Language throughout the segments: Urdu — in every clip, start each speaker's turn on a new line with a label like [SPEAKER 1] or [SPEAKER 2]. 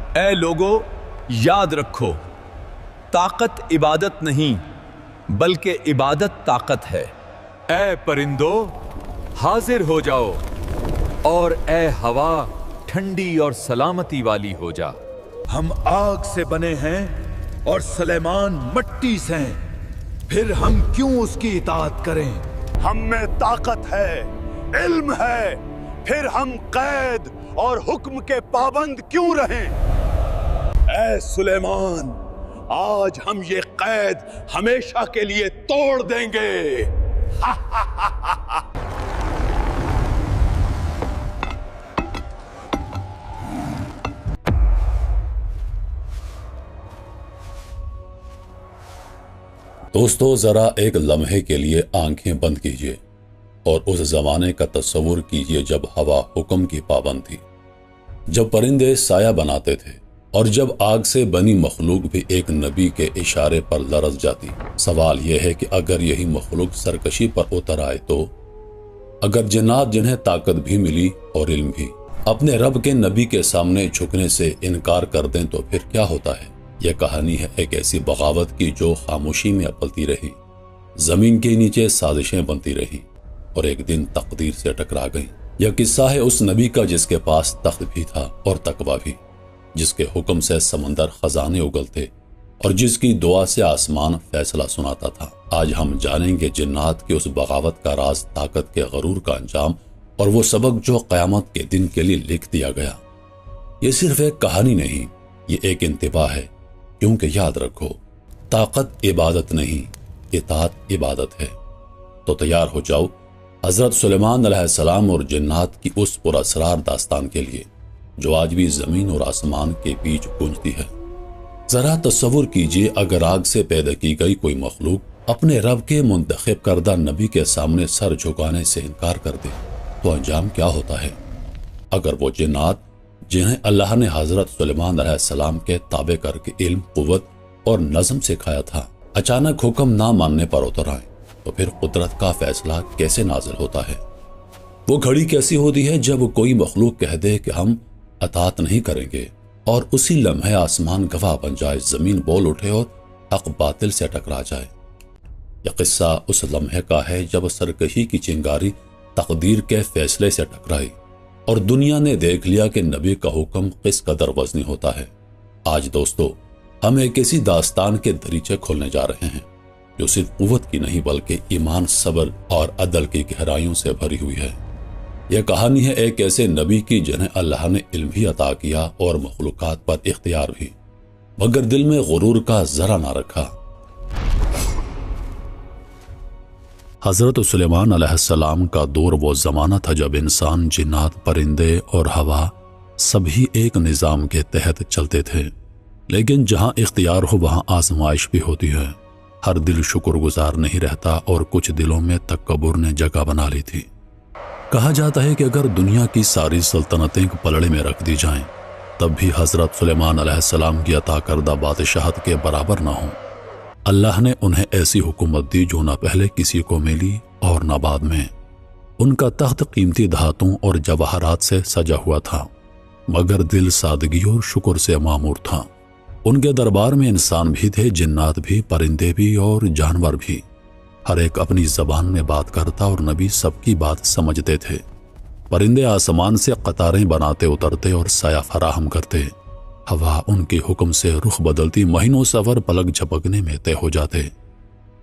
[SPEAKER 1] اے لوگو یاد رکھو، طاقت عبادت نہیں بلکہ عبادت طاقت ہے۔
[SPEAKER 2] اے پرندو حاضر ہو جاؤ، اور اے ہوا ٹھنڈی اور سلامتی والی ہو جا۔
[SPEAKER 3] ہم آگ سے بنے ہیں اور سلیمان مٹی سے، پھر ہم کیوں اس کی اطاعت کریں؟ ہم میں طاقت ہے، علم ہے، پھر ہم قید اور حکم کے پابند کیوں رہیں؟ اے سلیمان، آج ہم یہ قید ہمیشہ کے لیے توڑ دیں گے۔
[SPEAKER 4] دوستو، ذرا ایک لمحے کے لیے آنکھیں بند کیجئے اور اس زمانے کا تصور کیجئے جب ہوا حکم کی پابند تھی، جب پرندے سایہ بناتے تھے، اور جب آگ سے بنی مخلوق بھی ایک نبی کے اشارے پر لرز جاتی۔ سوال یہ ہے کہ اگر یہی مخلوق سرکشی پر اتر آئے تو؟ اگر جنات جنہیں طاقت بھی ملی اور علم بھی، اپنے رب کے نبی کے سامنے جھکنے سے انکار کر دیں تو پھر کیا ہوتا ہے؟ یہ کہانی ہے ایک ایسی بغاوت کی جو خاموشی میں پلتی رہی، زمین کے نیچے سازشیں بنتی رہی اور ایک دن تقدیر سے ٹکرا گئیں۔ یہ قصہ ہے اس نبی کا جس کے پاس تخت بھی تھا اور تقویٰ بھی، جس کے حکم سے سمندر خزانے اگلتے اور جس کی دعا سے آسمان فیصلہ سناتا تھا۔ آج ہم جانیں گے جنات کی اس بغاوت کا راز، طاقت کے غرور کا انجام، اور وہ سبق جو قیامت کے دن کے لیے لکھ دیا گیا۔ یہ صرف ایک کہانی نہیں، یہ ایک انتباہ ہے، کیونکہ یاد رکھو، طاقت عبادت نہیں، اطاعت عبادت ہے۔ تو تیار ہو جاؤ حضرت سلیمان علیہ السلام اور جنات کی اس پراسرار داستان کے لیے جو آج بھی زمین اور آسمان کے بیچ گونجتی ہے۔ ذرا تصور کیجئے اگر آگ سے پیدا کی گئی کوئی مخلوق اپنے رب کے منتخب کردہ نبی کے سامنے سر جھکانے سے انکار کر دے تو انجام کیا ہوتا ہے؟ اگر وہ جنات جنہیں اللہ نے حضرت سلیمان علیہ السلام کے تابع کر کے علم، قوت اور نظم سکھایا تھا، اچانک حکم نہ ماننے پر اتر آئیں تو پھر قدرت کا فیصلہ کیسے نازل ہوتا ہے؟ وہ گھڑی کیسی ہوتی ہے جب کوئی مخلوق کہہ دے کہ ہم اطاعت نہیں کریں گے، اور اسی لمحے آسمان گواہ بن جائے، زمین بول اٹھے اور حق باطل سے ٹکرا جائے۔ یہ قصہ اس لمحے کا ہے جب سرکشی کی چنگاری تقدیر کے فیصلے سے ٹکرائی اور دنیا نے دیکھ لیا کہ نبی کا حکم کس قدر وزنی ہوتا ہے۔ آج دوستو، ہم ایک ایسی داستان کے دریچے کھولنے جا رہے ہیں جو صرف قوت کی نہیں بلکہ ایمان، صبر اور عدل کی گہرائیوں سے بھری ہوئی ہے۔ یہ کہانی ہے ایک ایسے نبی کی جنہیں اللہ نے علم بھی عطا کیا اور مخلوقات پر اختیار بھی، مگر دل میں غرور کا ذرا نہ رکھا۔ حضرت سلیمان علیہ السلام کا دور وہ زمانہ تھا جب انسان، جنات، پرندے اور ہوا سبھی ایک نظام کے تحت چلتے تھے، لیکن جہاں اختیار ہو وہاں آزمائش بھی ہوتی ہے۔ ہر دل شکر گزار نہیں رہتا اور کچھ دلوں میں تکبر نے جگہ بنا لی تھی۔ کہا جاتا ہے کہ اگر دنیا کی ساری سلطنتیں پلڑے میں رکھ دی جائیں تب بھی حضرت سلیمان علیہ السلام کی عطا کردہ بادشاہت کے برابر نہ ہوں۔ اللہ نے انہیں ایسی حکومت دی جو نہ پہلے کسی کو ملی اور نہ بعد میں۔ ان کا تخت قیمتی دھاتوں اور جواہرات سے سجا ہوا تھا، مگر دل سادگی اور شکر سے معمور تھا۔ ان کے دربار میں انسان بھی تھے، جنات بھی، پرندے بھی اور جانور بھی۔ ہر ایک اپنی زبان میں بات کرتا اور نبی سب کی بات سمجھتے تھے۔ پرندے آسمان سے قطاریں بناتے اترتے اور سایہ فراہم کرتے، ہوا ان کے حکم سے رخ بدلتی، مہینوں سفر پلک جھپکنے میں طے ہو جاتے۔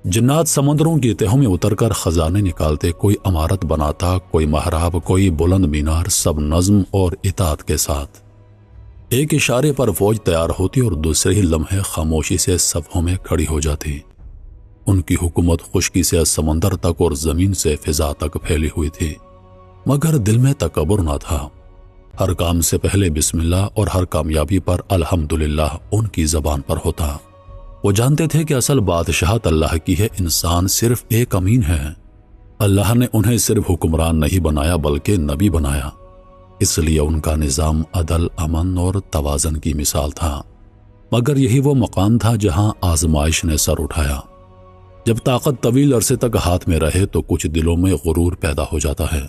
[SPEAKER 4] جنات سمندروں کی تہوں میں اتر کر خزانے نکالتے، کوئی عمارت بناتا، کوئی محراب، کوئی بلند مینار، سب نظم اور اطاعت کے ساتھ۔ ایک اشارے پر فوج تیار ہوتی اور دوسرے ہی لمحے خاموشی سے صفوں میں کھڑی ہو جاتی۔ ان کی حکومت خشکی سے سمندر تک اور زمین سے فضا تک پھیلی ہوئی تھی، مگر دل میں تکبر نہ تھا۔ ہر کام سے پہلے بسم اللہ اور ہر کامیابی پر الحمدللہ ان کی زبان پر ہوتا۔ وہ جانتے تھے کہ اصل بادشاہت اللہ کی ہے، انسان صرف ایک امین ہے۔ اللہ نے انہیں صرف حکمران نہیں بنایا بلکہ نبی بنایا، اس لیے ان کا نظام عدل، امن اور توازن کی مثال تھا۔ مگر یہی وہ مقام تھا جہاں آزمائش نے سر اٹھایا۔ جب طاقت طویل عرصے تک ہاتھ میں رہے تو کچھ دلوں میں غرور پیدا ہو جاتا ہے۔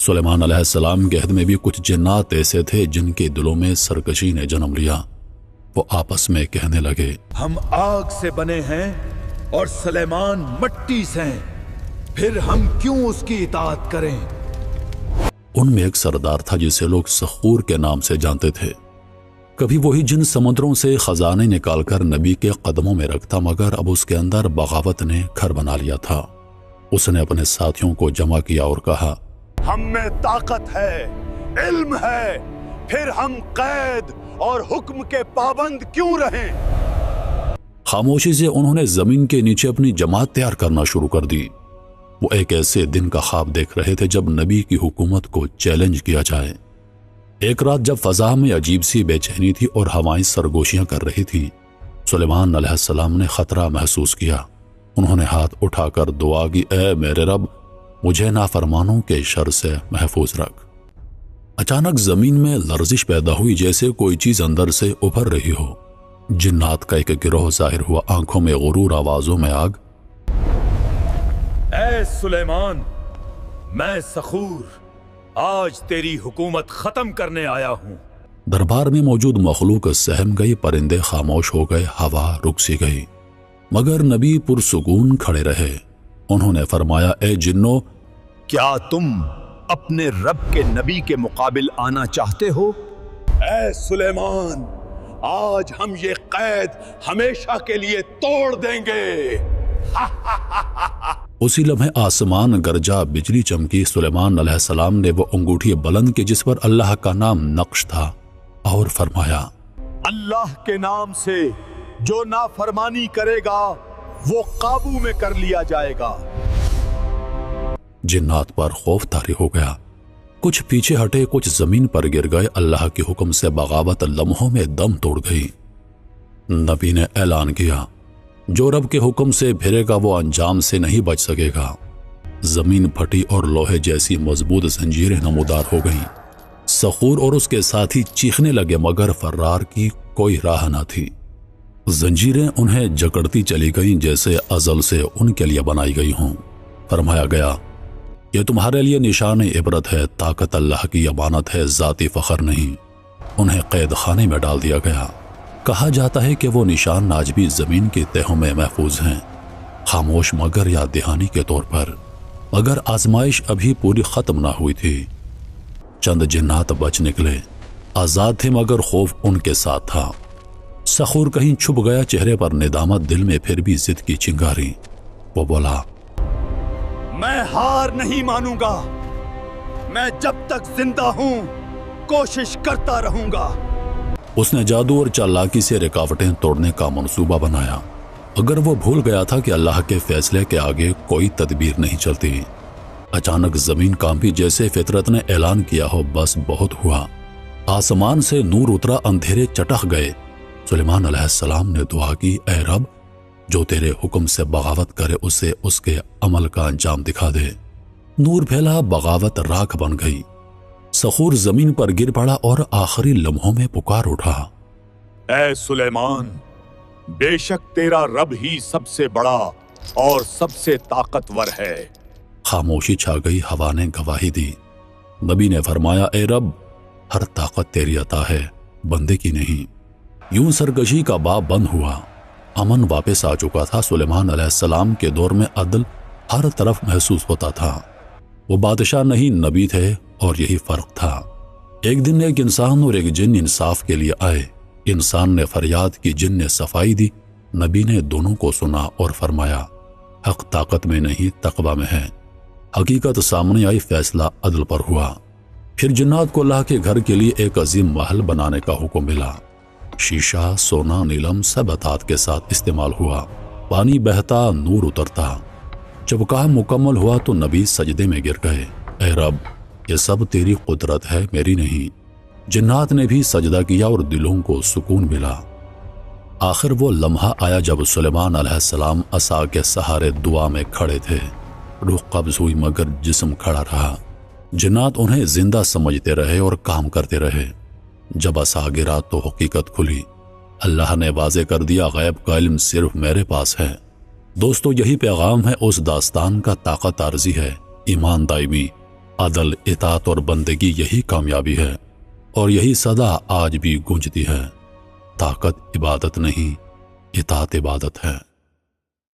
[SPEAKER 4] سلیمان علیہ السلام کے عہد میں بھی کچھ جنات ایسے تھے جن کے دلوں میں سرکشی نے جنم لیا۔ وہ آپس میں کہنے لگے،
[SPEAKER 3] ہم آگ سے بنے ہیں اور سلیمان مٹی سے، پھر ہم کیوں اس کی اطاعت کریں؟
[SPEAKER 4] ان میں ایک سردار تھا جسے لوگ سخور کے نام سے جانتے تھے۔ کبھی وہی جن سمندروں سے خزانے نکال کر نبی کے قدموں میں رکھتا، مگر اب اس کے اندر بغاوت نے گھر بنا لیا تھا۔ اس نے اپنے ساتھیوں کو جمع کیا اور کہا،
[SPEAKER 3] ہم میں طاقت ہے، علم ہے، پھر ہم قید اور حکم کے پابند کیوں رہیں؟
[SPEAKER 4] خاموشی سے انہوں نے زمین کے نیچے اپنی جماعت تیار کرنا شروع کر دی۔ وہ ایک ایسے دن کا خواب دیکھ رہے تھے جب نبی کی حکومت کو چیلنج کیا جائے۔ ایک رات جب فضا میں عجیب سی بے چینی تھی اور ہوائیں سرگوشیاں کر رہی تھی، سلیمان علیہ السلام نے خطرہ محسوس کیا۔ انہوں نے ہاتھ اٹھا کر دعا کی، اے میرے رب، مجھے نافرمانوں کے شر سے محفوظ رکھ۔ اچانک زمین میں لرزش پیدا ہوئی، جیسے کوئی چیز اندر سے ابھر رہی ہو۔ جنات کا ایک گروہ ظاہر ہوا، آنکھوں میں غرور، آوازوں میں آگ۔
[SPEAKER 3] اے سلیمان، میں سخور آج تیری حکومت ختم کرنے آیا ہوں۔
[SPEAKER 4] دربار میں موجود مخلوق سہم گئی، پرندے خاموش ہو گئے، ہوا رک سی گئی، مگر نبی پرسکون کھڑے رہے۔ انہوں نے فرمایا، اے جنو،
[SPEAKER 1] کیا تم اپنے رب کے نبی کے مقابل آنا چاہتے ہو؟
[SPEAKER 3] اے سلیمان، آج ہم یہ قید ہمیشہ کے لیے توڑ دیں گے۔
[SPEAKER 4] اسی لمحے آسمان گرجا، بجلی چمکی۔ سلیمان علیہ السلام نے وہ انگوٹھی بلند کی جس پر اللہ کا نام نقش تھا اور فرمایا،
[SPEAKER 3] اللہ کے نام سے جو نافرمانی کرے گا وہ قابو میں کر لیا جائے گا۔
[SPEAKER 4] جنات پر خوف طاری ہو گیا، کچھ پیچھے ہٹے، کچھ زمین پر گر گئے۔ اللہ کے حکم سے بغاوت لمحوں میں دم توڑ گئی۔ نبی نے اعلان کیا، جو رب کے حکم سے پھرے گا وہ انجام سے نہیں بچ سکے گا۔ زمین پھٹی اور لوہے جیسی مضبوط زنجیریں نمودار ہو گئیں۔ سخور اور اس کے ساتھی چیخنے لگے، مگر فرار کی کوئی راہ نہ تھی۔ زنجیریں انہیں جکڑتی چلی گئیں جیسے ازل سے ان کے لیے بنائی گئی ہوں۔ فرمایا گیا، یہ تمہارے لیے نشان عبرت ہے، طاقت اللہ کی امانت ہے، ذاتی فخر نہیں۔ انہیں قید خانے میں ڈال دیا گیا۔ کہا جاتا ہے کہ وہ نشان آج بھی زمین کی تہوں میں محفوظ ہیں، خاموش مگر یاد دہانی کے طور پر۔ مگر آزمائش ابھی پوری ختم نہ ہوئی تھی۔ چند جنات بچ نکلے، آزاد تھے مگر خوف ان کے ساتھ تھا۔ سخور کہیں چھپ گیا، چہرے پر ندامت، دل میں پھر بھی ضد کی چنگاری۔ وہ بولا،
[SPEAKER 3] میں ہار نہیں مانوں گا، میں جب تک زندہ ہوں کوشش کرتا رہوں گا۔
[SPEAKER 4] اس نے جادو اور چالاکی سے رکاوٹیں توڑنے کا منصوبہ بنایا، اگر وہ بھول گیا تھا کہ اللہ کے فیصلے کے آگے کوئی تدبیر نہیں چلتی۔ اچانک زمین کانپی، جیسے فطرت نے اعلان کیا ہو بس بہت ہوا۔ آسمان سے نور اترا، اندھیرے چٹک گئے۔ سلیمان علیہ السلام نے دعا کی، اے رب، جو تیرے حکم سے بغاوت کرے اسے اس کے عمل کا انجام دکھا دے۔ نور پھیلا، بغاوت راکھ بن گئی۔ سخور زمین پر گر پڑا اور آخری لمحوں میں پکار اٹھا،
[SPEAKER 3] اے سلیمان، بے شک تیرا رب ہی سب سے بڑا اور سب سے طاقتور ہے۔
[SPEAKER 4] خاموشی چھا گئی، ہوا نے گواہی دی۔ نبی نے فرمایا، اے رب، ہر طاقت تیری عطا ہے، بندے کی نہیں۔ یوں سرکشی کا باب بند ہوا، امن واپس آ چکا تھا۔ سلیمان علیہ السلام کے دور میں عدل ہر طرف محسوس ہوتا تھا۔ وہ بادشاہ نہیں، نبی تھے، اور یہی فرق تھا۔ ایک دن ایک انسان اور ایک جن انصاف کے لیے آئے۔ انسان نے فریاد کی، جن نے صفائی دی۔ نبی نے دونوں کو سنا اور فرمایا، حق طاقت میں نہیں، تقوی میں ہے۔ حقیقت سامنے آئی، فیصلہ عدل پر ہوا۔ پھر جنات کو اللہ کے گھر کے لیے ایک عظیم محل بنانے کا حکم ملا۔ شیشہ، سونا، نیلم سب اطاعت کے ساتھ استعمال ہوا۔ پانی بہتا، نور اترتا۔ جب کام مکمل ہوا تو نبی سجدے میں گر گئے، اے رب، یہ سب تیری قدرت ہے، میری نہیں۔ جنات نے بھی سجدہ کیا اور دلوں کو سکون ملا۔ آخر وہ لمحہ آیا جب سلیمان علیہ السلام عصا کے سہارے دعا میں کھڑے تھے۔ روح قبض ہوئی مگر جسم کھڑا رہا۔ جنات انہیں زندہ سمجھتے رہے اور کام کرتے رہے۔ جب عصا گرا تو حقیقت کھلی۔ اللہ نے واضح کر دیا، غیب کا علم صرف میرے پاس ہے۔ دوستو، یہی پیغام ہے اس داستان کا، طاقت عارضی ہے، ایمان دائمی۔ عدل، اطاعت اور بندگی یہی کامیابی ہے، اور یہی صدا آج بھی گونجتی ہے۔ طاقت عبادت نہیں، اطاعت عبادت ہے۔